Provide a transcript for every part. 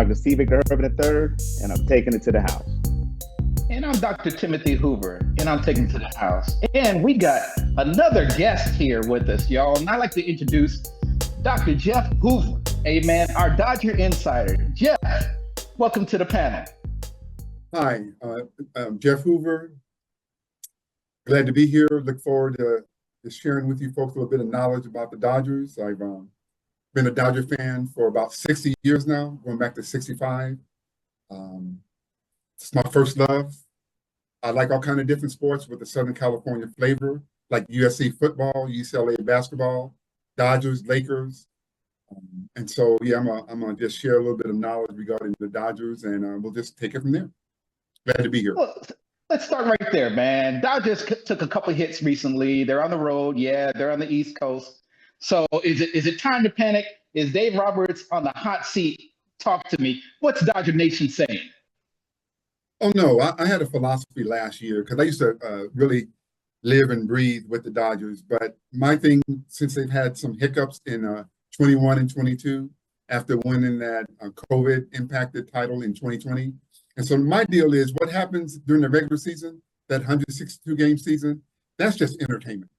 Dr. C. Victor Herbert III, and I'm taking it to the house. And I'm Dr. Timothy Hoover, and I'm taking to the house. And we got another guest here with us, y'all. And I'd like to introduce Dr. Jeff Hoover, our Dodger insider. Jeff, welcome to the panel. Hi, I'm Jeff Hoover. Glad to be here. Look forward to sharing with you folks a little bit of knowledge about the Dodgers. I've been a Dodger fan for about 60 years now, going back to 65. It's my first love. I like all kinds of different sports with the Southern California flavor, like USC football, UCLA basketball, Dodgers, Lakers. And so, yeah, I'm gonna just share a little bit of knowledge regarding the Dodgers, and we'll just take it from there. Glad to be here. Well, let's start right there, man. Dodgers took a couple hits recently. They're on the road. Yeah, they're on the East Coast. So is it time to panic? Is Dave Roberts on the hot seat? Talk to me. What's Dodger Nation saying? Oh, no, I had a philosophy last year because I used to really live and breathe with the Dodgers. But my thing, since they've had some hiccups in 21 and 22 after winning that COVID impacted title in 2020. And so my deal is what happens during the regular season, that 162 game season, that's just entertainment.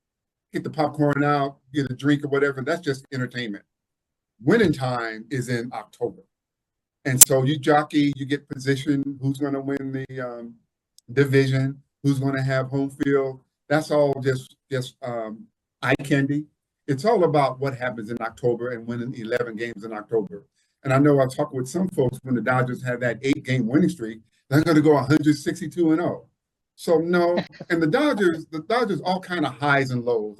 Get the popcorn out, get a drink or whatever, that's just entertainment. Winning time is in October. And so you jockey, you get position, who's going to win the division, who's going to have home field. That's all just eye candy. It's all about what happens in October and winning 11 games in October. And I know I've talked with some folks when the Dodgers have that 8-game winning streak, they're going to go 162-0. So no, and the Dodgers, all kind of highs and lows,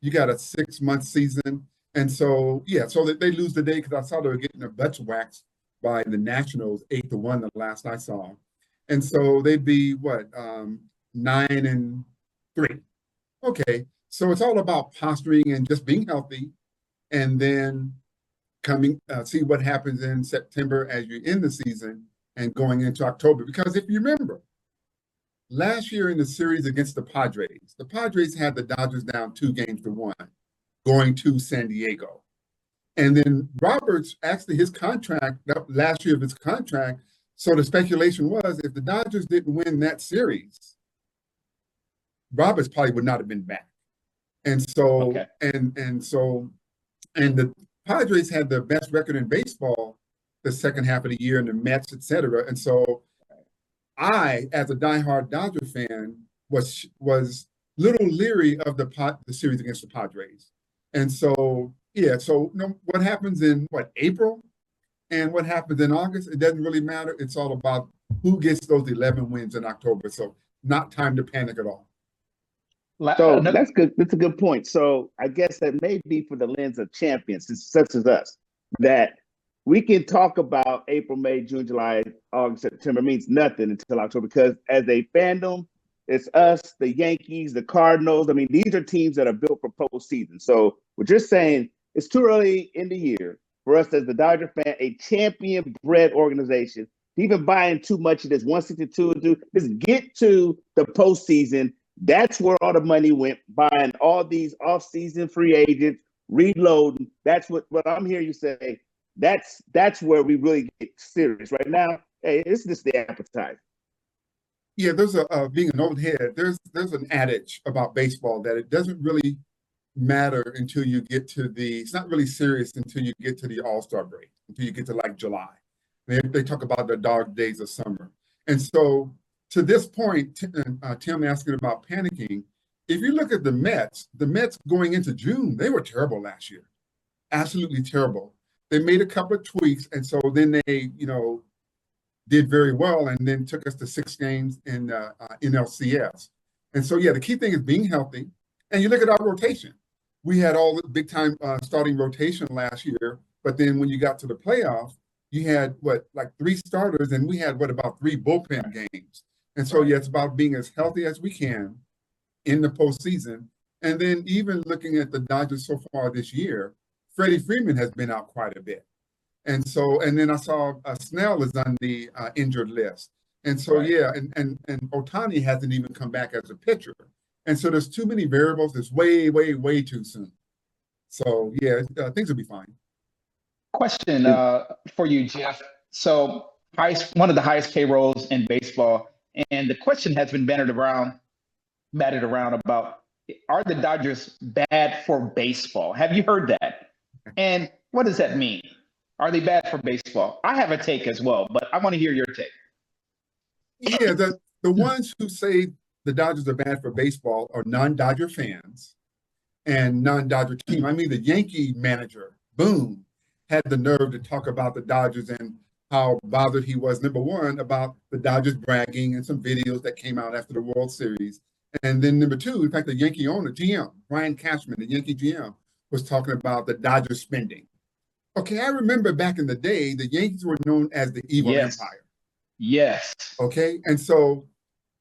You got a 6-month season. And so, yeah, so that they lose the day because I saw they were getting their butts waxed by the Nationals 8-1 the last I saw. And so they'd be 9-3. Okay. So it's all about posturing and just being healthy and then see what happens in September as you end the season and going into October. Because if you remember, last year in the series against the Padres had the Dodgers down 2-1, going to San Diego. And then Roberts, actually his contract, last year of his contract, so the speculation was if the Dodgers didn't win that series, Roberts probably would not have been back. And so, okay. and the Padres had the best record in baseball the second half of the year, and the Mets, et cetera. And so I, as a diehard Dodger fan, was little leery of the series against the Padres. And so, yeah, so what happens in April and what happens in August, it doesn't really matter. It's all about who gets those 11 wins in October. So not time to panic at all. So that's good. That's a good point. So I guess that may be for the lens of champions, such as us, that we can talk about April, May, June, July, August, September means nothing until October, because as a fandom, it's us, the Yankees, the Cardinals. I mean, these are teams that are built for postseason. So what you're saying, it's too early in the year for us as the Dodger fan, a champion-bred organization, to even buying too much of this 162 and do. Just get to the postseason. That's where all the money went, buying all these off-season free agents, reloading. That's what I'm hearing you say. That's where we really get serious right now. Hey, it's just the appetite. Yeah, there's being an old head. There's an adage about baseball that it doesn't really matter until you get to it's not really serious until you get to the All-Star break, until you get to like July. They talk about the dog days of summer. And so to this point, Tim asking about panicking, if you look at the Mets going into June, they were terrible last year. Absolutely terrible. They made a couple of tweaks, and so then they, did very well and then took us to 6 games in NLCS. And so, yeah, the key thing is being healthy. And you look at our rotation. We had all the big-time starting rotation last year, but then when you got to the playoffs, you had, 3 starters, and we had, about 3 bullpen games. And so, yeah, it's about being as healthy as we can in the postseason. And then even looking at the Dodgers so far this year, Freddie Freeman has been out quite a bit. And so, and then I saw Snell is on the injured list. And so, yeah, and Ohtani hasn't even come back as a pitcher. And so there's too many variables. It's way, way, way too soon. So, yeah, things will be fine. Question for you, Jeff. So, one of the highest payrolls in baseball, and the question has been batted around about, are the Dodgers bad for baseball? Have you heard that? And what does that mean? Are they bad for baseball? I have a take as well, but I want to hear your take. Yeah, the ones who say the Dodgers are bad for baseball are non-Dodger fans and non-Dodger team. I mean, the Yankee manager, Boone, had the nerve to talk about the Dodgers and how bothered he was, number one, about the Dodgers bragging and some videos that came out after the World Series. And then number two, in fact, the Yankee owner, GM, Brian Cashman, the Yankee GM, was talking about the Dodgers spending. Okay, I remember back in the day, the Yankees were known as the evil empire. Yes. Okay, and so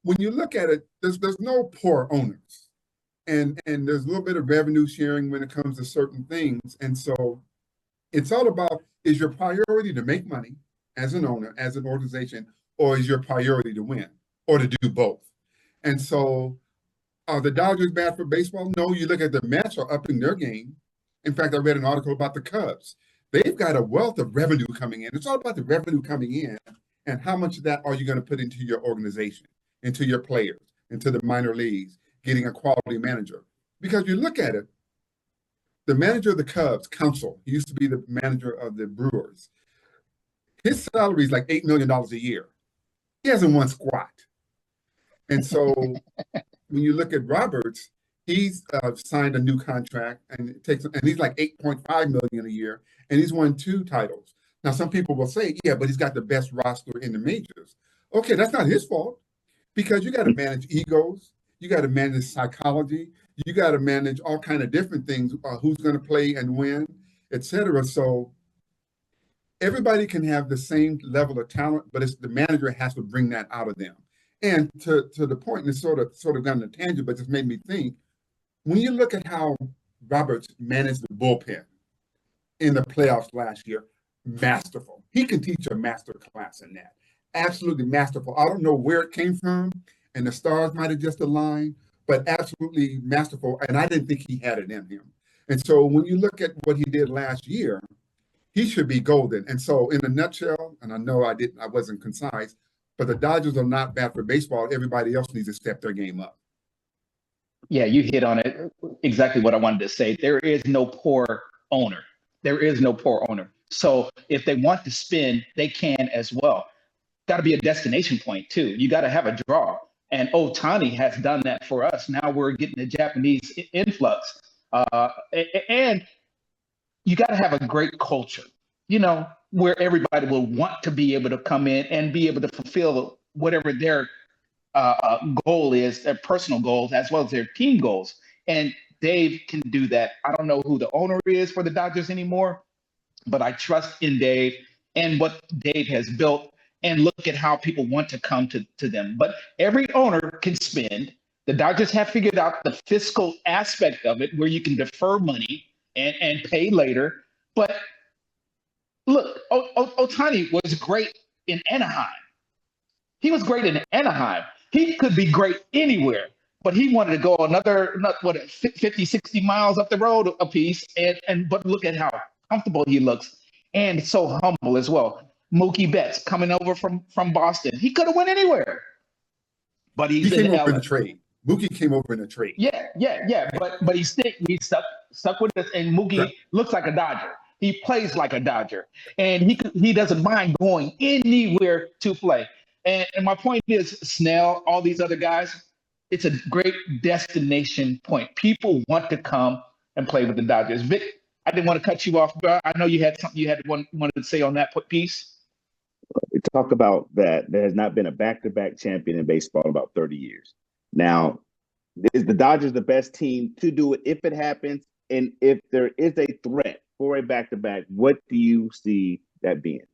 when you look at it, there's no poor owners. And there's a little bit of revenue sharing when it comes to certain things. And so it's all about, is your priority to make money as an owner, as an organization, or is your priority to win or to do both? And so are the Dodgers bad for baseball? No, you look at the Mets are upping their game. In fact, I read an article about the Cubs. They've got a wealth of revenue coming in. It's all about the revenue coming in and how much of that are you going to put into your organization, into your players, into the minor leagues, getting a quality manager. Because you look at it, the manager of the Cubs, Counsell, he used to be the manager of the Brewers. His salary is like $8 million a year. He hasn't won squat. And so when you look at Roberts, he's signed a new contract and he's like 8.5 million a year, and he's won 2 titles. Now, some people will say, yeah, but he's got the best roster in the majors. Okay, that's not his fault, because you got to manage egos, you got to manage psychology, you got to manage all kind of different things, who's going to play and win, etc. So everybody can have the same level of talent, but it's the manager has to bring that out of them. And to the point, and it's sort of gone on a tangent, but just made me think, when you look at how Roberts managed the bullpen in the playoffs last year, masterful. He can teach a master class in that. Absolutely masterful. I don't know where it came from, and the stars might have just aligned, but absolutely masterful. And I didn't think he had it in him. And so when you look at what he did last year, he should be golden. And so in a nutshell, and I know I wasn't concise, but the Dodgers are not bad for baseball. Everybody else needs to step their game up. Yeah, you hit on it. Exactly what I wanted to say. There is no poor owner. There is no poor owner. So if they want to spend, they can as well. Got to be a destination point too. You got to have a draw. And Ohtani has done that for us. Now we're getting the Japanese influx. And you got to have a great culture, where everybody will want to be able to come in and be able to fulfill whatever their goal is, their personal goals, as well as their team goals. And Dave can do that. I don't know who the owner is for the Dodgers anymore, but I trust in Dave and what Dave has built, and look at how people want to come to them. But every owner can spend. The Dodgers have figured out the fiscal aspect of it, where you can defer money and pay later. But look, Ohtani was great in Anaheim. He was great in Anaheim. He could be great anywhere, but he wanted to go another 50, 60 miles up the road a piece. But look at how comfortable he looks, and so humble as well. Mookie Betts coming over from Boston. He could have went anywhere, but he came over in a trade. Mookie came over in a trade. Yeah. But he stuck with us, and Mookie looks like a Dodger. He plays like a Dodger, and he doesn't mind going anywhere to play. And my point is, Snell, all these other guys, it's a great destination point. People want to come and play with the Dodgers. Vic, I didn't want to cut you off, but I know you had something wanted to say on that piece. We talk about that there has not been a back-to-back champion in baseball in about 30 years. Now, is the Dodgers the best team to do it if it happens? And if there is a threat for a back-to-back, what do you see that being?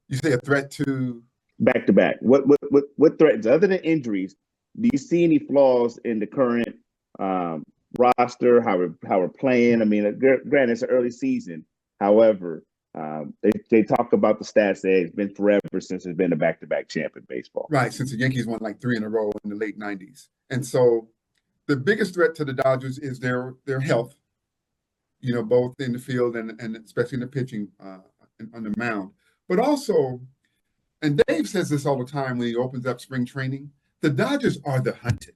You say a threat to back-to-back. What threats, other than injuries, do you see any flaws in the current roster, how we're playing? I mean, granted, it's an early season. However, they talk about the stats that it's been forever since there's been a back-to-back champ in baseball. Right, since the Yankees won like 3 in a row in the late 90s. And so the biggest threat to the Dodgers is their health. both in the field and especially in the pitching on the mound. But also, and Dave says this all the time when he opens up spring training, the Dodgers are the hunted.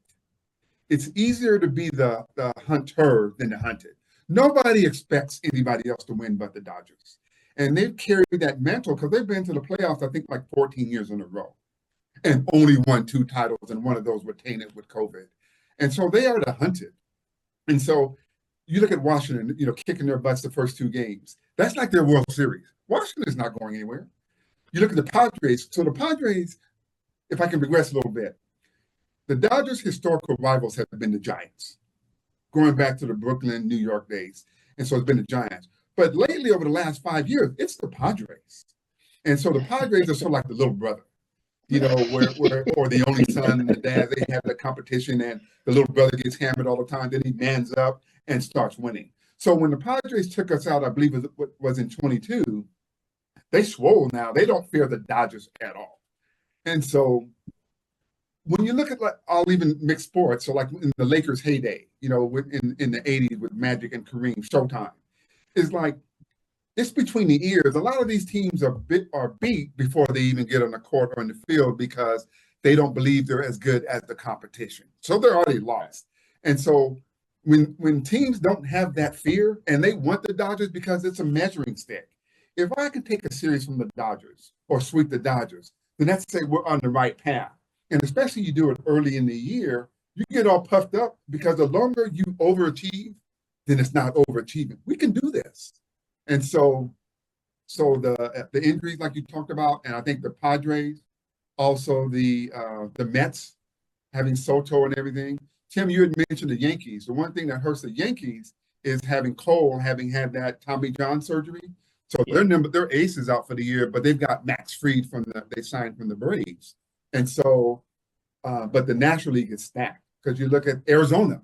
It's easier to be the hunter than the hunted. Nobody expects anybody else to win but the Dodgers. And they've carried that mantle because they've been to the playoffs, I think, like 14 years in a row and only won 2 titles, and one of those were tainted with COVID. And so they are the hunted. And so you look at Washington, kicking their butts the first 2 games. That's like their World Series. Washington is not going anywhere. You look at the Padres. So the Padres, if I can regress a little bit, the Dodgers' historical rivals have been the Giants, going back to the Brooklyn, New York days. And so it's been the Giants. But lately, over the last 5 years, it's the Padres. And so the Padres are sort of like the little brother, where or the only son and the dad, they have that competition, and the little brother gets hammered all the time. Then he mans up and starts winning. So when the Padres took us out, I believe it was in 22, they swole now. They don't fear the Dodgers at all. And so when you look at, I'll even mix sports. So like in the Lakers' heyday, in the 80s with Magic and Kareem, Showtime, it's like, it's between the ears. A lot of these teams are beat before they even get on the court or in the field because they don't believe they're as good as the competition. So they're already lost. And so when teams don't have that fear and they want the Dodgers because it's a measuring stick, if I can take a series from the Dodgers or sweep the Dodgers, then that's to say we're on the right path. And especially you do it early in the year, you get all puffed up because the longer you overachieve, then it's not overachieving. We can do this. And so the injuries like you talked about, and I think the Padres, also the Mets having Soto and everything. Tim, you had mentioned the Yankees. The one thing that hurts the Yankees is having Cole having had that Tommy John surgery. So their ace is out for the year, but they've got Max Fried they signed from the Braves. And so, but the National League is stacked because you look at Arizona.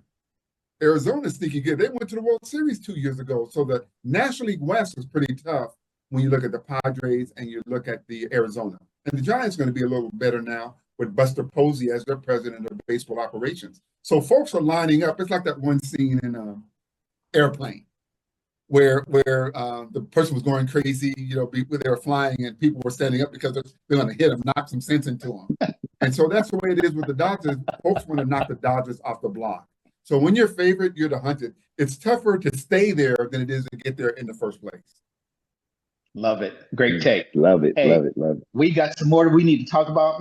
Arizona's sneaky good. They went to the World Series 2 years ago. So the National League West is pretty tough when you look at the Padres and you look at the Arizona. And the Giants are going to be a little better now with Buster Posey as their president of baseball operations. So folks are lining up. It's like that one scene in Airplane where the person was going crazy, they were flying and people were standing up because they're going to hit them, knock some sense into them. And so that's the way it is with the Dodgers. Folks want to knock the Dodgers off the block. So when you're favored, you're the hunted. It's tougher to stay there than it is to get there in the first place. Love it. Great take. Love it. Hey, love it. We got some more we need to talk about.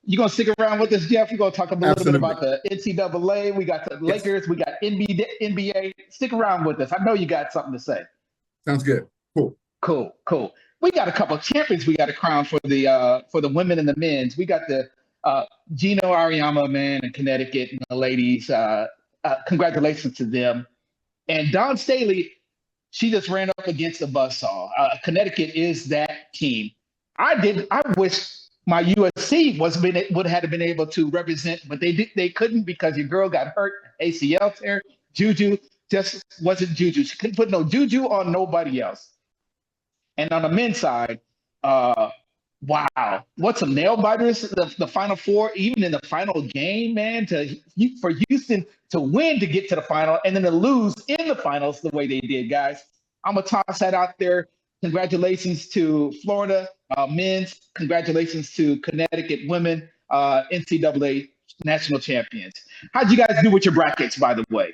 You gonna stick around with us, Jeff? We're gonna talk a little bit about the NCAA. We got the Lakers. We got NBA. Stick around with us. I know you got something to say. Sounds good. Cool. We got a couple of champions we got to crown for the women and the men's. We got the Gino Ariyama, man, in Connecticut, and the ladies. Congratulations to them. And Dawn Staley, she just ran up against the buzzsaw. Connecticut is that team. I wish my USC would have been able to represent, but they couldn't because your girl got hurt, ACL tear. Juju just wasn't Juju. She couldn't put no Juju on nobody else. And on the men's side, wow, what some nail biters, the Final Four, even in the final game, man, for Houston to win to get to the final and then to lose in the finals the way they did, guys. I'm going to toss that out there. Congratulations to Florida men's. Congratulations to Connecticut women, NCAA national champions. How'd you guys do with your brackets, by the way?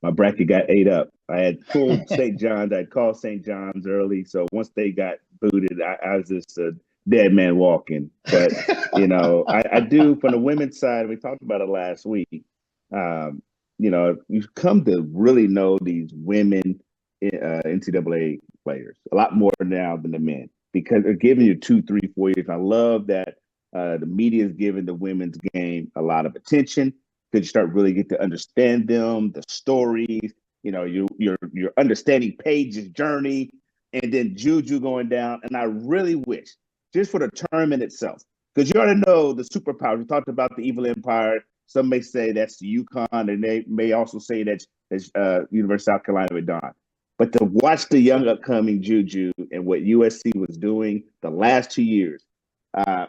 My bracket got ate up. I had pulled St. John's. I'd called St. John's early. So once they got booted, I was just a dead man walking. But, I do from the women's side, we talked about it last week. You've come to really know these women NCAA players a lot more now than the men because they're giving you 2, 3, 4 years. I love that the media is giving the women's game a lot of attention because you start really get to understand them, the stories. You're understanding Paige's journey, and then Juju going down. And I really wish, just for the tournament itself, because you already know the superpowers. We talked about the Evil Empire. Some may say that's UConn, and they may also say that's University of South Carolina with Don. But to watch the young upcoming Juju and what USC was doing the last 2 years,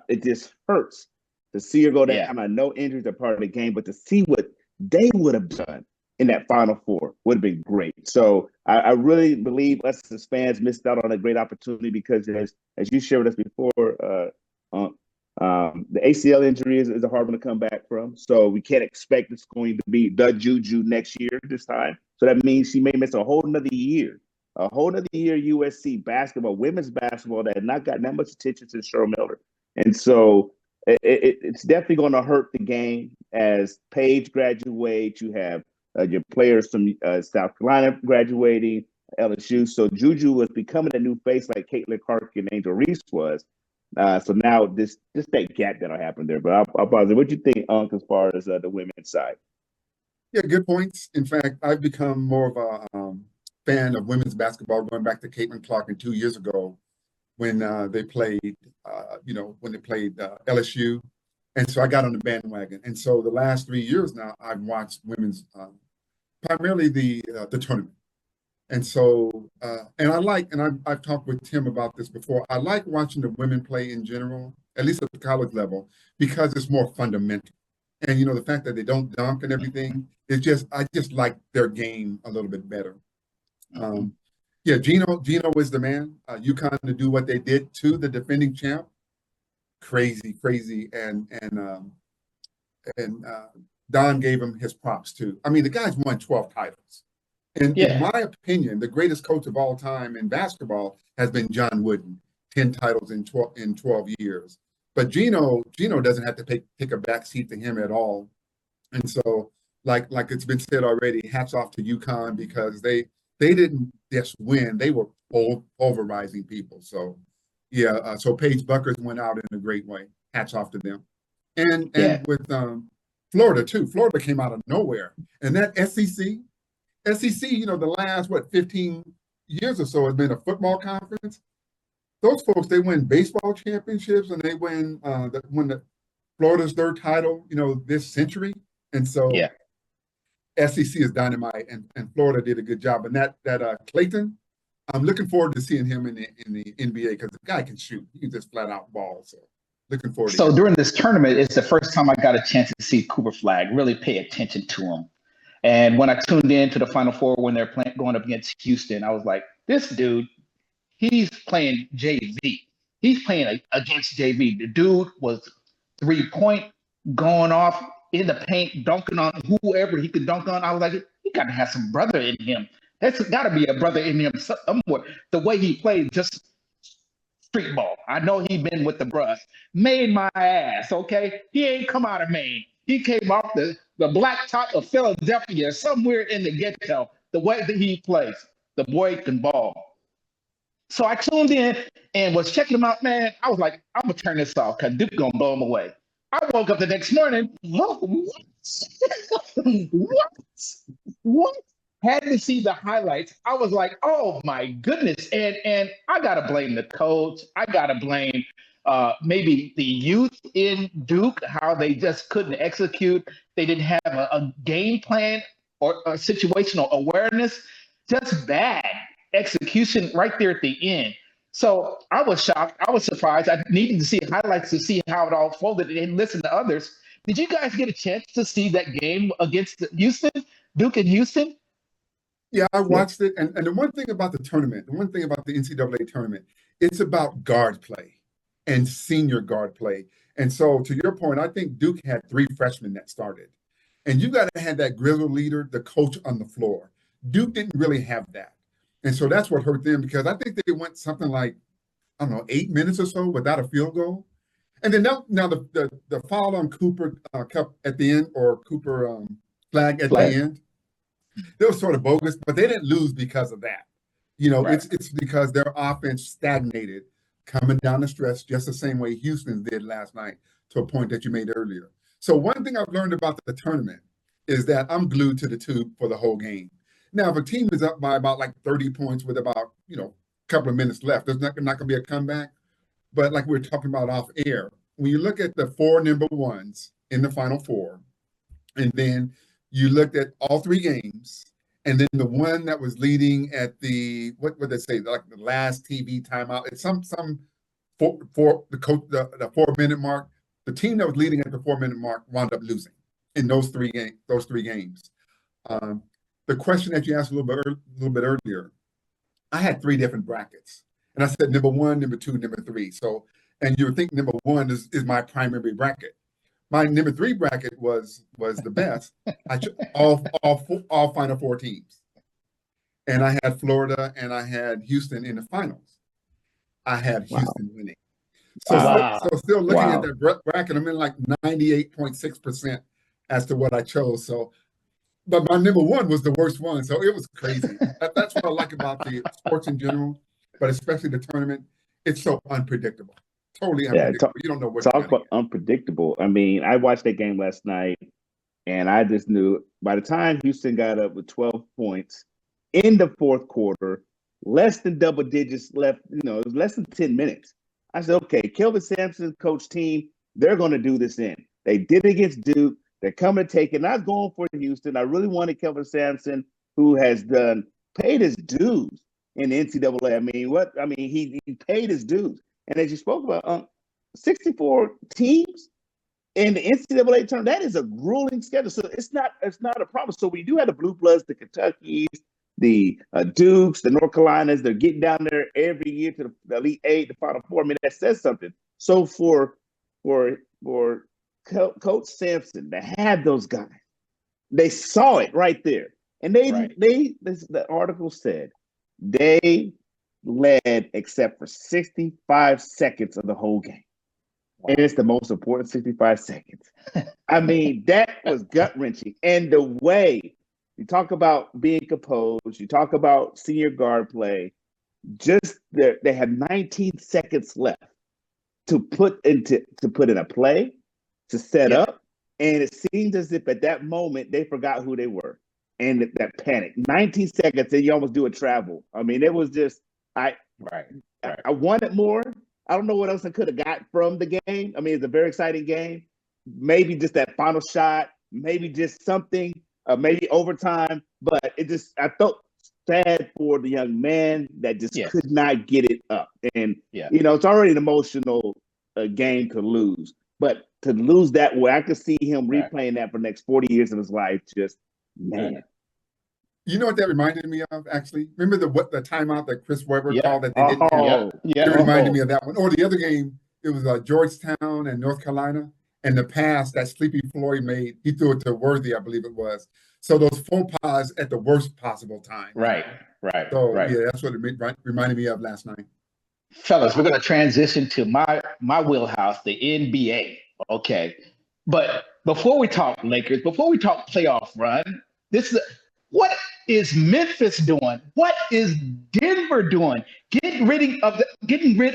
it just hurts to see her go down. Yeah. I know injuries are part of the game, but to see what they would have done in that Final Four. Would have been great. So I really believe us as fans missed out on a great opportunity because, as you shared with us before, the ACL injury is a hard one to come back from. So we can't expect it's going to be the Juju next year this time. So that means she may miss a whole another year. A whole another year USC basketball, women's basketball that had not gotten that much attention since Cheryl Miller. And so it's definitely going to hurt the game as Paige graduates. You have your players from South Carolina graduating, LSU. So Juju was becoming a new face like Caitlin Clark and Angel Reese was. So now this that gap that'll happen there. But I'll pause it. What do you think, Unc, as far as the women's side? Yeah, good points. In fact, I've become more of a fan of women's basketball going back to Caitlin Clark 2 years ago when they played, when they played LSU. And so I got on the bandwagon. And so the last 3 years now, I've watched women's, primarily the tournament. And so, I've talked with Tim about this before. I like watching the women play in general, at least at the college level, because it's more fundamental. And, the fact that they don't dunk and everything, I just like their game a little bit better. Yeah, Gino is the man. UConn to do what they did to the defending champ. Crazy. And Don gave him his props too. I mean, the guy's won 12 titles. And in my opinion, the greatest coach of all time in basketball has been John Wooden, 10 titles in 12 years. But Gino doesn't have to take a backseat to him at all. And so, like it's been said already, hats off to UConn because they didn't just win; they were pulverizing people. So, so Paige Buckers went out in a great way. Hats off to them. And with Florida too. Florida came out of nowhere, and that SEC, the last 15 years or so has been a football conference. Those folks, they win baseball championships and they win the Florida's third title, this century. And so SEC is dynamite, and Florida did a good job. And that Clayton, I'm looking forward to seeing him in the NBA because the guy can shoot. He can just flat out ball. So looking forward to him. During this tournament, it's the first time I got a chance to see Cooper Flag, really pay attention to him. And when I tuned in to the Final Four when they're going up against Houston, I was like, this dude, he's playing JV. He's playing against JV. The dude was 3-point, going off in the paint, dunking on whoever he could dunk on. I was like, he got to have some brother in him. That's got to be a brother in him somewhere. The way he played, just street ball. I know he been with the brush. Made my ass, okay? He ain't come out of Maine. He came off the blacktop of Philadelphia, somewhere in the ghetto. The way that he plays, the boy can ball. So I tuned in and was checking him out, man. I was like, I'm going to turn this off because Duke going to blow him away. I woke up the next morning. What? Had to see the highlights. I was like, oh, my goodness. And I got to blame the coach. I got to blame maybe the youth in Duke, how they just couldn't execute. They didn't have a game plan or a situational awareness. Just bad execution right there at the end. So I was shocked. I was surprised. I needed to see highlights to see how it all folded and listen to others. Did you guys get a chance to see that game against Houston, Duke and Houston? Yeah, I watched it. And the one thing about the tournament, the one thing about the NCAA tournament, it's about guard play and senior guard play. And so to your point, I think Duke had 3 freshmen that started. And you got to have that grizzled leader, the coach on the floor. Duke didn't really have that. And so that's what hurt them because I think they went something like, 8 minutes or so without a field goal. And then now the foul on Cooper Cup at the end, or Cooper Flag at the end, they were sort of bogus, but they didn't lose because of that. Right. It's because their offense stagnated coming down the stretch just the same way Houston did last night, to a point that you made earlier. So one thing I've learned about the tournament is that I'm glued to the tube for the whole game. Now, if a team is up by about 30 points with about, a couple of minutes left, there's not going to be a comeback. But like we were talking about off air, when you look at the 4 number ones in the Final Four, and then you looked at all 3 games, and then the one that was leading at the, what would they say, like the last TV timeout, it's some for the 4-minute mark, the team that was leading at the 4-minute mark wound up losing in those three games. the question that you asked a little bit earlier, I had 3 different brackets, and I said number 1, number 2, number 3. So, and you would think number 1 is my primary bracket. My number 3 bracket was the best. I all Final Four teams, and I had Florida and I had Houston in the finals. I had Houston winning. So, still looking at that bracket, I'm in like 98.6% as to what I chose. So, but my number 1 was the worst one. So it was crazy. That's what I like about the sports in general, but especially the tournament. It's so unpredictable. Totally unpredictable. You don't know what talk about unpredictable. I mean, I watched that game last night, and I just knew by the time Houston got up with 12 points in the fourth quarter, less than double digits left, it was less than 10 minutes. I said, okay, Kelvin Sampson's coach team, they're going to do this in. They did it against Duke. They're coming to take it. And I was going for Houston. I really wanted Kelvin Sampson, who has paid his dues in the NCAA. I mean, he paid his dues. And as you spoke about, 64 teams in the NCAA tournament, that is a grueling schedule. So it's not a problem. So we do have the Blue Bloods, the Kentuckys, the Dukes, the North Carolinas. They're getting down there every year to the Elite Eight, the Final Four. I mean, that says something. So for Coach Sampson to have those guys, they saw it right there, and the article said they led except for 65 seconds of the whole game. Wow. And it's the most important 65 seconds. I mean, that was gut-wrenching. And the way you talk about being composed, you talk about senior guard play, they had 19 seconds left to put in a play, to set up, and it seemed as if at that moment they forgot who they were. And that panic. 19 seconds, and you almost do a travel. I mean, it was just I wanted more. I don't know what else I could have got from the game. I mean, it's a very exciting game. Maybe just that final shot, maybe just something, maybe overtime. But I felt sad for the young man that just could not get it up. And, it's already an emotional game to lose. But to lose that way, I could see him replaying that for the next 40 years of his life. Just, man. You know what that reminded me of, actually? Remember the timeout that Chris Webber called that they didn't It reminded me of that one. Or the other game, it was Georgetown and North Carolina. And the pass that Sleepy Floyd made, he threw it to Worthy, I believe it was. So those faux pas at the worst possible time. Right. Yeah, that's what it reminded me of last night. Fellas, we're going to transition to my wheelhouse, the NBA. Okay. But before we talk Lakers, before we talk playoff run, what is Memphis doing? What is Denver doing? Getting rid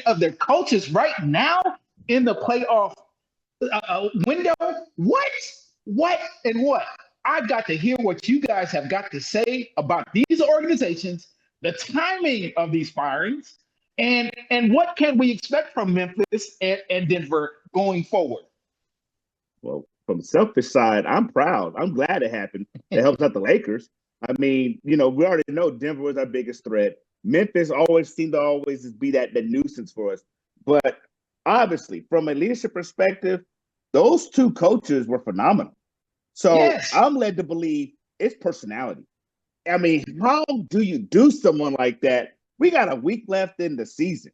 of their coaches right now in the playoff window? What? I've got to hear what you guys have got to say about these organizations, the timing of these firings, and what can we expect from Memphis and Denver going forward? Well, from the selfish side, I'm proud. I'm glad it happened. It helps out the Lakers. I mean, we already know Denver was our biggest threat. Memphis always seemed to always be that nuisance for us. But obviously, from a leadership perspective, those two coaches were phenomenal. So I'm led to believe it's personality. I mean, how do you do someone like that? We got a week left in the season.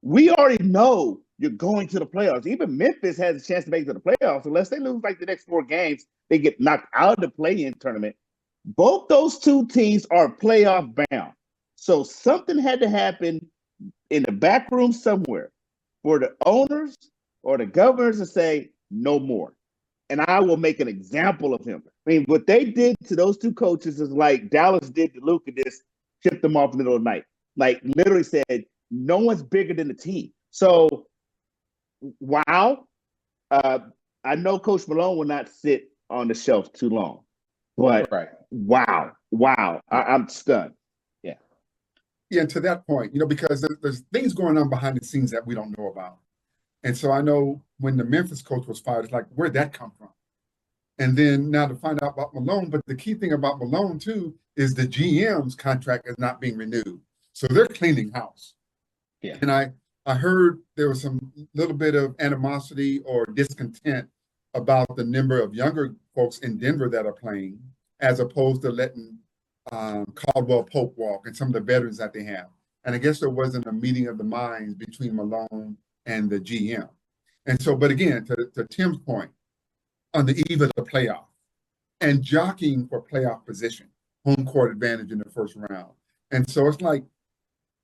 We already know you're going to the playoffs. Even Memphis has a chance to make it to the playoffs. Unless they lose like the next 4 games, they get knocked out of the play-in tournament. Both those two teams are playoff bound. So something had to happen in the back room somewhere for the owners or the governors to say, no more. And I will make an example of him. I mean, what they did to those two coaches is like Dallas did to Luka, just shipped them off in the middle of the night. Like literally said, no one's bigger than the team. So, wow. I know Coach Malone will not sit on the shelf too long. But wow. I'm stunned. Yeah, to that point, because there's things going on behind the scenes that we don't know about. And so I know when the Memphis coach was fired, it's like, where'd that come from? And then now to find out about Malone, but the key thing about Malone too is the GM's contract is not being renewed. So they're cleaning house. Yeah. And I heard there was some little bit of animosity or discontent about the number of younger folks in Denver that are playing, as opposed to letting Caldwell Pope walk and some of the veterans that they have. And I guess there wasn't a meeting of the minds between Malone and the GM. And so, but again, to Tim's point, on the eve of the playoff and jockeying for playoff position, home court advantage in the first round. And so it's like,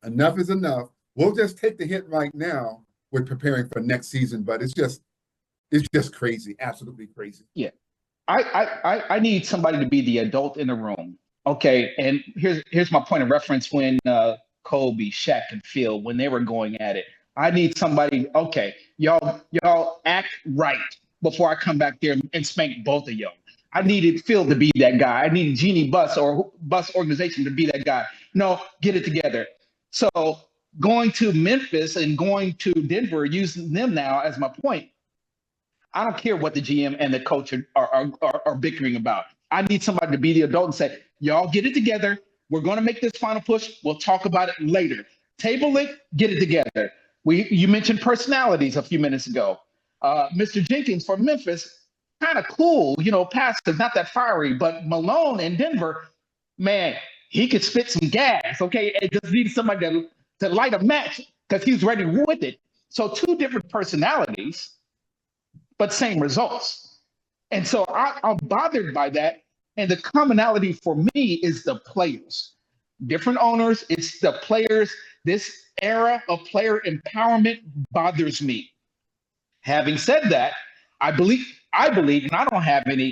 enough is enough. We'll just take the hit right now with preparing for next season, but it's just crazy, absolutely crazy. Yeah. I need somebody to be the adult in the room. Okay, and here's my point of reference when Kobe, Shaq, and Phil, when they were going at it. I need somebody, okay, y'all act right before I come back there and spank both of y'all. I needed Phil to be that guy. I needed Jeannie Buss or Buss Organization to be that guy. No, get it together. So going to Memphis and going to Denver, using them now as my point, I don't care what the GM and the coach are bickering about. I need somebody to be the adult and say, y'all get it together. We're going to make this final push. We'll talk about it later. Table it, get it together. You mentioned personalities a few minutes ago. Mr. Jenkins for Memphis, kind of cool, passive, not that fiery, but Malone in Denver, man, he could spit some gas, okay? It just needs somebody to light a match because he's ready with it. So two different personalities, but same results. And so I'm bothered by that. And the commonality for me is the players. Different owners, it's the players. This era of player empowerment bothers me. Having said that, I believe, and I don't have any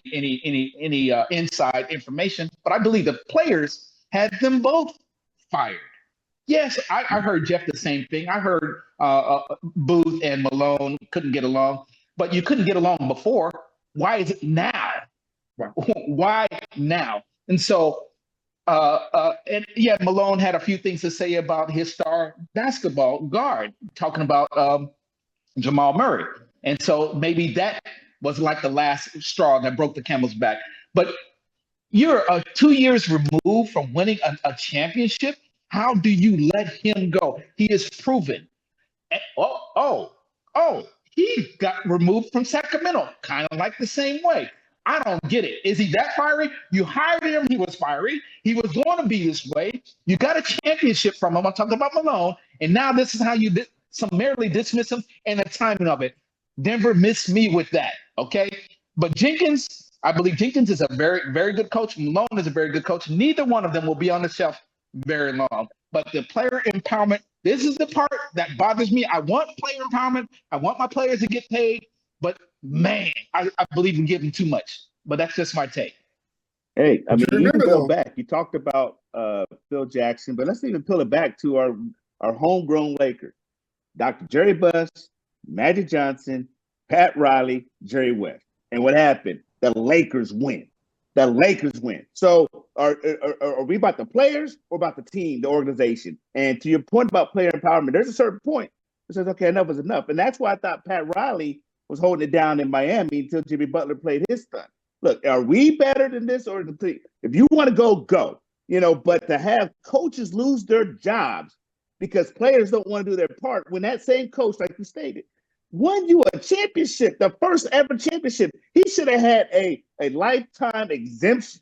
inside information, but I believe the players had them both fired. Yes, I heard Jeff the same thing. I heard Booth and Malone couldn't get along, but you couldn't get along before. Why is it now? Right. Why now? And so, and yeah, Malone had a few things to say about his star basketball guard, talking about Jamal Murray. And so maybe that was like the last straw that broke the camel's back. But you're 2 years removed from winning a championship. How do you let him go? He is proven. And, he got removed from Sacramento, kind of like the same way. I don't get it. Is he that fiery? You hired him. He was fiery. He was going to be this way. You got a championship from him. I'm talking about Malone. And now this is how you summarily dismiss him and the timing of it. Denver missed me with that. Okay. But Jenkins, I believe Jenkins is a very, very good coach. Malone is a very good coach. Neither one of them will be on the shelf very long. But the player empowerment, this is the part that bothers me. I want player empowerment. I want my players to get paid. But man, I believe in giving too much. But that's just my take. Hey, I mean, you can go back. You talked about Phil Jackson, but let's even pull it back to our homegrown Lakers. Dr. Jerry Buss, Magic Johnson, Pat Riley, Jerry West. And what happened? The Lakers win. The Lakers win. So are we about the players or about the team, the organization? And to your point about player empowerment, there's a certain point that says, okay, enough is enough. And that's why I thought Pat Riley was holding it down in Miami until Jimmy Butler played his stunt. Look, are we better than this or the team? If you want to go. But to have coaches lose their jobs because players don't want to do their part, when that same coach, like you stated, won you a championship, the first ever championship, he should have had a lifetime exemption.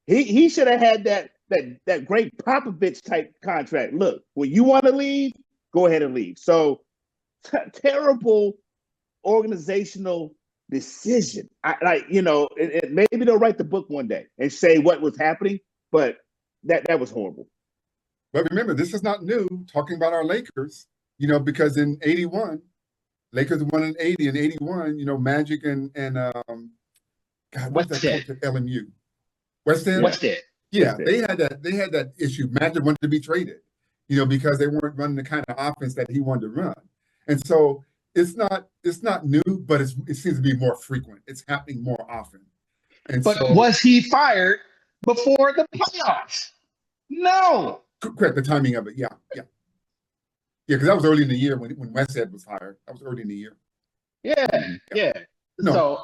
He should have had that great Popovich type contract. Look, when you want to leave, go ahead and leave. So terrible organizational decision. Maybe they'll write the book one day and say what was happening, but that was horrible. But remember, this is not new, talking about our Lakers, because in 81, Lakers won in 80 and 81, Magic and God, what's that coach at LMU? Westhead? Yeah, they had that issue. Magic wanted to be traded, because they weren't running the kind of offense that he wanted to run. And so it's not new, but it seems to be more frequent. It's happening more often. And but was he fired before the playoffs? No. Correct, the timing of it. Yeah. Because that was early in the year when Westhead was hired. That was early in the year. Yeah. No. So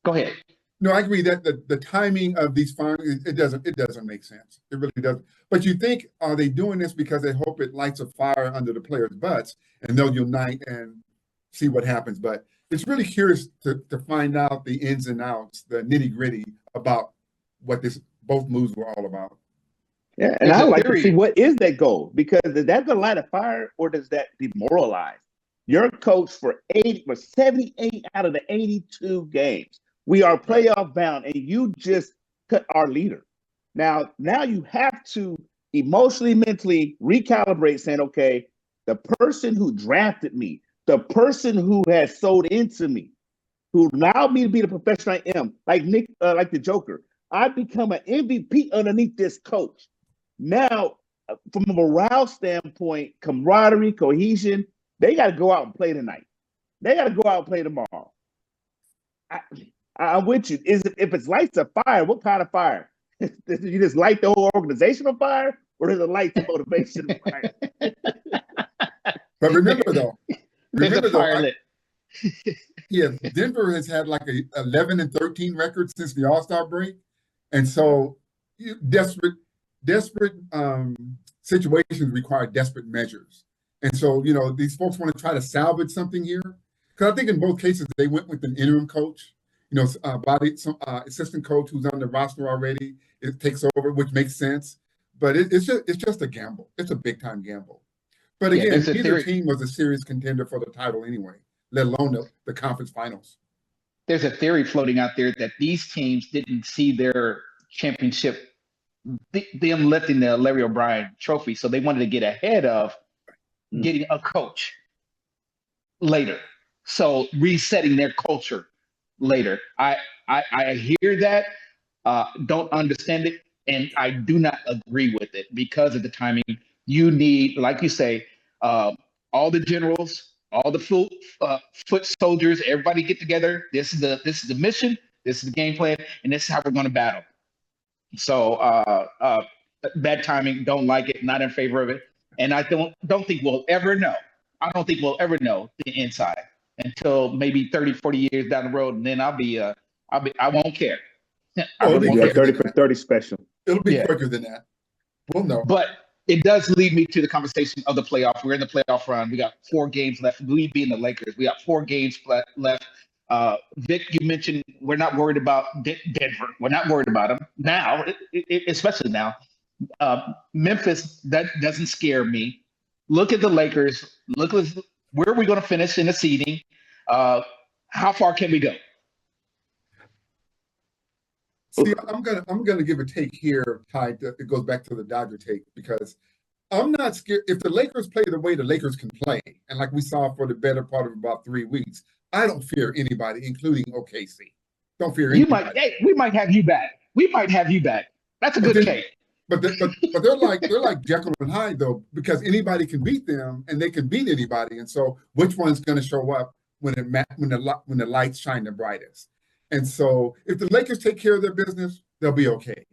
go ahead. No, I agree that the timing of these firings, it doesn't make sense. It really doesn't. But you think, are they doing this because they hope it lights a fire under the players' butts and they'll unite and see what happens? But it's really curious to find out the ins and outs, the nitty gritty about what both moves were all about. Yeah, and I like to see what is that goal, because does that light a fire or does that demoralize? Your coach for 78 out of the 82 games. We are playoff bound, and you just cut our leader. Now you have to emotionally, mentally recalibrate, saying, okay, the person who drafted me, the person who has sold into me, who allowed me to be the professional I am, like Nick, like the Joker. I become an MVP underneath this coach. Now, from a morale standpoint, camaraderie, cohesion, they got to go out and play tonight. They got to go out and play tomorrow. I'm with you. If it's lights a fire, what kind of fire? You just light the whole organization on fire, or does it light the motivation fire? But remember though, yeah, Denver has had like a 11-13 record since the All-Star break, and so desperate situations require desperate measures. And so, these folks want to try to salvage something here. Because I think in both cases, they went with an interim coach, assistant coach who's on the roster already. It takes over, which makes sense. But it's just a gamble. It's a big time gamble. But again, neither team was a serious contender for the title anyway, let alone the conference finals. There's a theory floating out there that these teams didn't see their championship, them lifting the Larry O'Brien trophy, so they wanted to get ahead of getting a coach later. So resetting their culture later. I hear that, don't understand it, and I do not agree with it because of the timing. You need, like you say, all the generals, all the foot soldiers, everybody get together. This is the mission, this is the game plan, and this is how we're going to battle. So bad timing, don't like it, not in favor of it, and I don't think we'll ever know. I don't think we'll ever know the inside until maybe 30, 40 years down the road, and then I won't care. It'll be a 30 for 30 special. It'll be quicker than that. We'll know. But it does lead me to the conversation of the playoff. We're in the playoff run. We got 4 games left. We being the Lakers, we got 4 games left. Vic, you mentioned we're not worried about Denver. We're not worried about them now, especially now. Memphis, that doesn't scare me. Look at the Lakers. Look at where are we going to finish in the seeding? How far can we go? See, I'm gonna give a take here, Ty. It goes back to the Dodger take, because I'm not scared. If the Lakers play the way the Lakers can play, and like we saw for the better part of about 3 weeks, I don't fear anybody, including OKC. Don't fear anybody. We might have you back. That's a good take. But they're like Jekyll and Hyde though, because anybody can beat them and they can beat anybody. And so which one's going to show up when the lights shine the brightest? And so if the Lakers take care of their business, they'll be okay.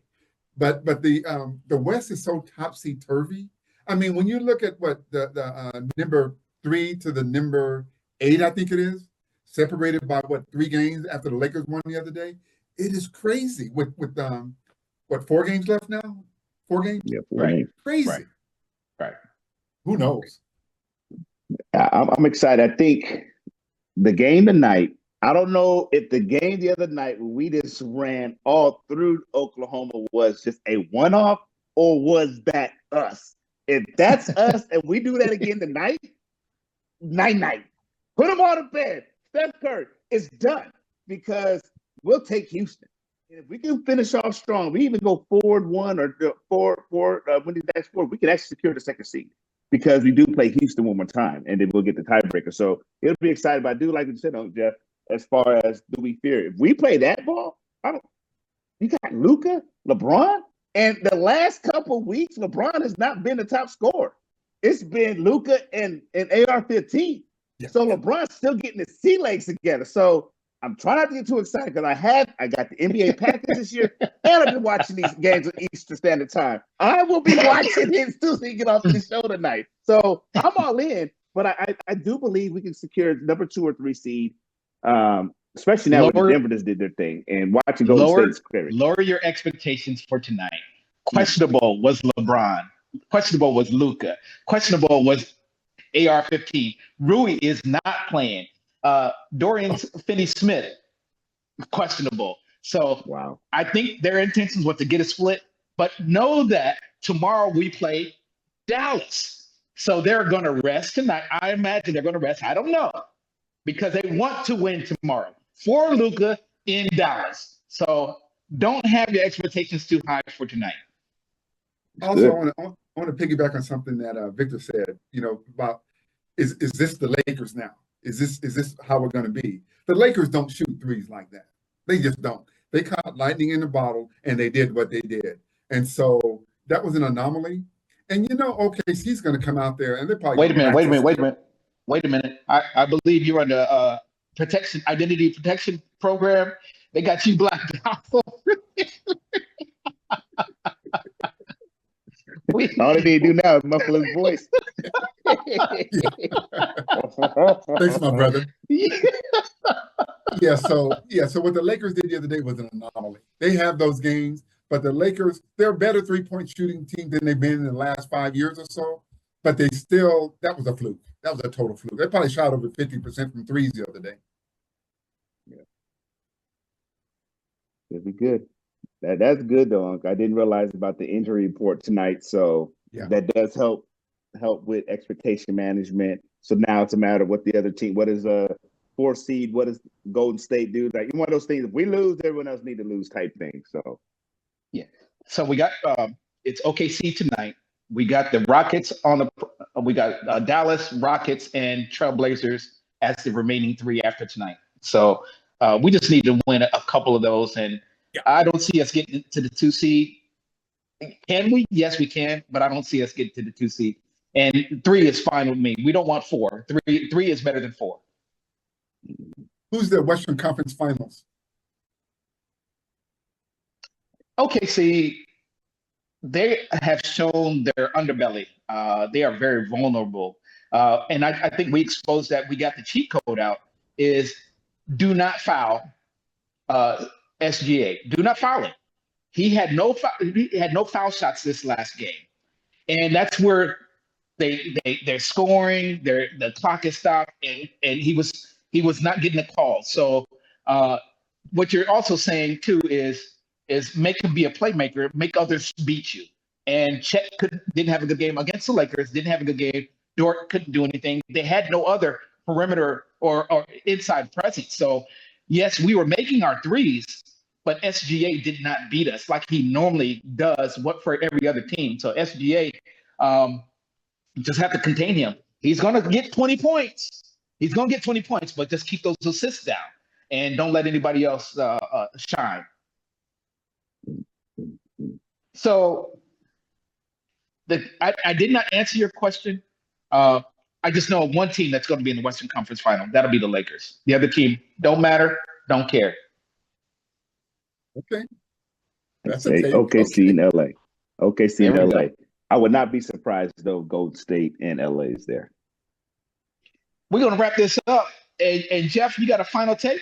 But the West is so topsy-turvy. I mean, when you look at what the number 3 to the number 8, I think it is, separated by 3 games after the Lakers won the other day, it is crazy. With 4 games left now? 4 games? Yeah, right. Crazy. Right. Who knows? I'm excited. I think the game tonight, I don't know if the game the other night when we just ran all through Oklahoma was just a one-off, or was that us? If that's us and we do that again tonight, night. Put them on the bed. Steph Curry, it's done, because we'll take Houston. And if we can finish off strong, we even go 4-1 or 4 when the next 4, we can actually secure the second seed, because we do play Houston one more time, and then we'll get the tiebreaker. So it'll be exciting. But I do like what you said, Jeff, as far as do we fear? If we play that ball, you got Luka, LeBron, and the last couple of weeks, LeBron has not been the top scorer. It's been Luka and AR-15. Yeah. So LeBron's still getting his sea legs together. So I'm trying not to get too excited, because I got the NBA package this year, and I've been watching these games at Eastern Standard Time. I will be watching it still so you get off the show tonight. So I'm all in, but I do believe we can secure number 2 or 3 seed, especially now when Denver just did their thing, and watching Golden State's scary. Lower your expectations for tonight. Questionable was LeBron. Questionable was Luka. Questionable was AR-15. Rui is not playing. Dorian Finney-Smith, questionable. So wow. I think their intentions was to get a split. But know that tomorrow we play Dallas. So they're going to rest tonight. I imagine they're going to rest. I don't know because they want to win tomorrow for Luka in Dallas. So don't have your expectations too high for tonight. Also, I want to piggyback on something that Victor said. About is this the Lakers now? Is this how we're going to be? The Lakers don't shoot threes like that. They just don't. They caught lightning in the bottle, and they did what they did. And so that was an anomaly. And OKC's going to come out there, and they're probably Wait a minute. I believe you're under identity protection program. They got you blacked out. All they need to do now is muffle his voice. Thanks, my brother. So what the Lakers did the other day was an anomaly. They have those games, but the Lakers, they're a better three-point shooting team than they've been in the last 5 years or so. But that was a fluke. That was a total fluke. They probably shot over 50% from threes the other day. Yeah. It'll be good. That's good though, Unc. I didn't realize about the injury report tonight, so that does help with expectation management. So now it's a matter of what the other team, what is a 4 seed, what does Golden State do? Like one of those things, if we lose, everyone else need to lose type thing. So so we got it's OKC tonight. We got the Rockets we got Dallas, Rockets, and Trailblazers as the remaining 3 after tonight. So we just need to win a couple of those, and I don't see us getting to the 2 seed. Can we? Yes, we can, but I don't see us getting to the 2 seed. And 3 is fine with me. We don't want 4. 3 is better than 4. Who's the Western Conference Finals? OKC, they have shown their underbelly. They are very vulnerable. And I think we exposed that. We got the cheat code out is do not foul SGA. Do not foul him. He had no foul shots this last game. And that's where they're scoring, the clock is stopped, and he was not getting a call. So what you're also saying too is make him be a playmaker, make others beat you. And Chet didn't have a good game against the Lakers, didn't have a good game. Dort couldn't do anything. They had no other perimeter or inside presence. So yes, we were making our threes, but SGA did not beat us like he normally does for every other team. So SGA just have to contain him. He's going to get 20 points. He's going to get 20 points, but just keep those assists down and don't let anybody else shine. So I did not answer your question. I just know one team that's going to be in the Western Conference Final. That'll be the Lakers. The other team don't matter, don't care. Okay. That's OKC in LA. OKC in LA. I would not be surprised though Golden State and LA is there. We're going to wrap this up. And Jeff, you got a final take?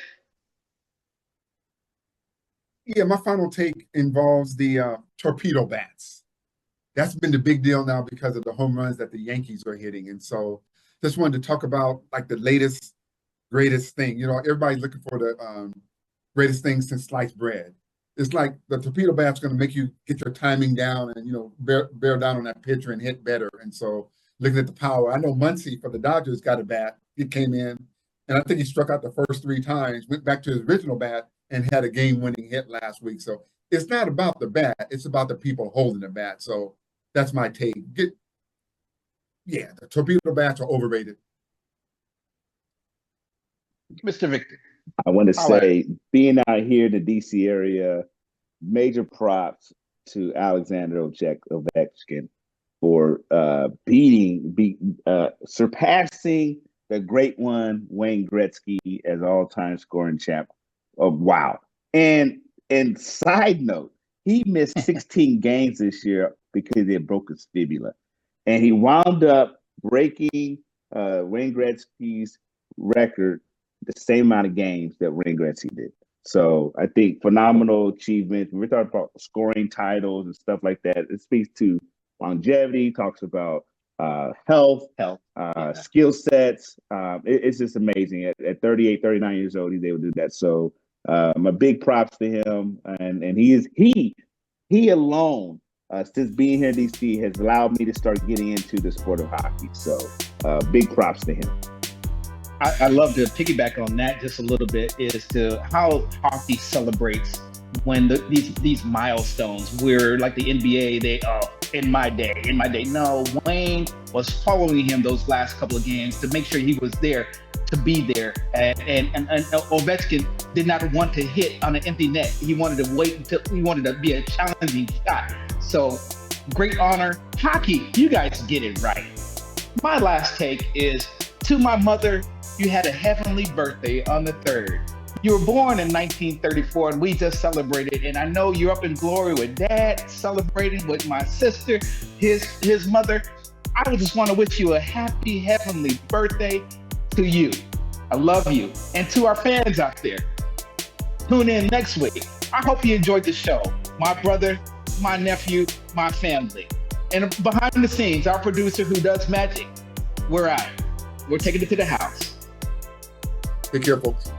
Yeah, my final take involves the torpedo bats. That's been the big deal now because of the home runs that the Yankees are hitting. And so just wanted to talk about like the latest, greatest thing. Everybody's looking for the greatest thing since sliced bread. It's like the torpedo bat's going to make you get your timing down and, bear down on that pitcher and hit better. And so looking at the power, I know Muncy for the Dodgers got a bat. He came in, and I think he struck out the first 3 times, went back to his original bat, and had a game-winning hit last week. So it's not about the bat. It's about the people holding the bat. So that's my take. The torpedo bats are overrated. Mr. Victor. I want to say, being out here in the D.C. area, major props to Alexander Ovechkin for surpassing the great one, Wayne Gretzky, as all-time scoring champ. Oh, wow. And side note, he missed 16 games this year because he had broke his fibula. And he wound up breaking Wayne Gretzky's record the same amount of games that Wayne Gretzky did. So I think phenomenal achievement. We're talking about scoring titles and stuff like that. It speaks to longevity, talks about health, skill sets. It's just amazing. At 38, 39 years old, he's able to do that. So my big props to him. And he he alone, since being here in DC, has allowed me to start getting into the sport of hockey. So big props to him. I love to piggyback on that just a little bit as to how hockey celebrates when these milestones. We're like the NBA, in my day. No, Wayne was following him those last couple of games to make sure he was there to be there. And Ovechkin did not want to hit on an empty net. He wanted to wait until he wanted to be a challenging shot. So great honor. Hockey, you guys get it right. My last take is to my mother, you had a heavenly birthday on the 3rd. You were born in 1934 and we just celebrated. And I know you're up in glory with Dad, celebrating with my sister, his mother. I just want to wish you a happy heavenly birthday to you. I love you. And to our fans out there, tune in next week. I hope you enjoyed the show. My brother, my nephew, my family. And behind the scenes, our producer who does magic, we're out. We're taking it to the house. Take care, folks.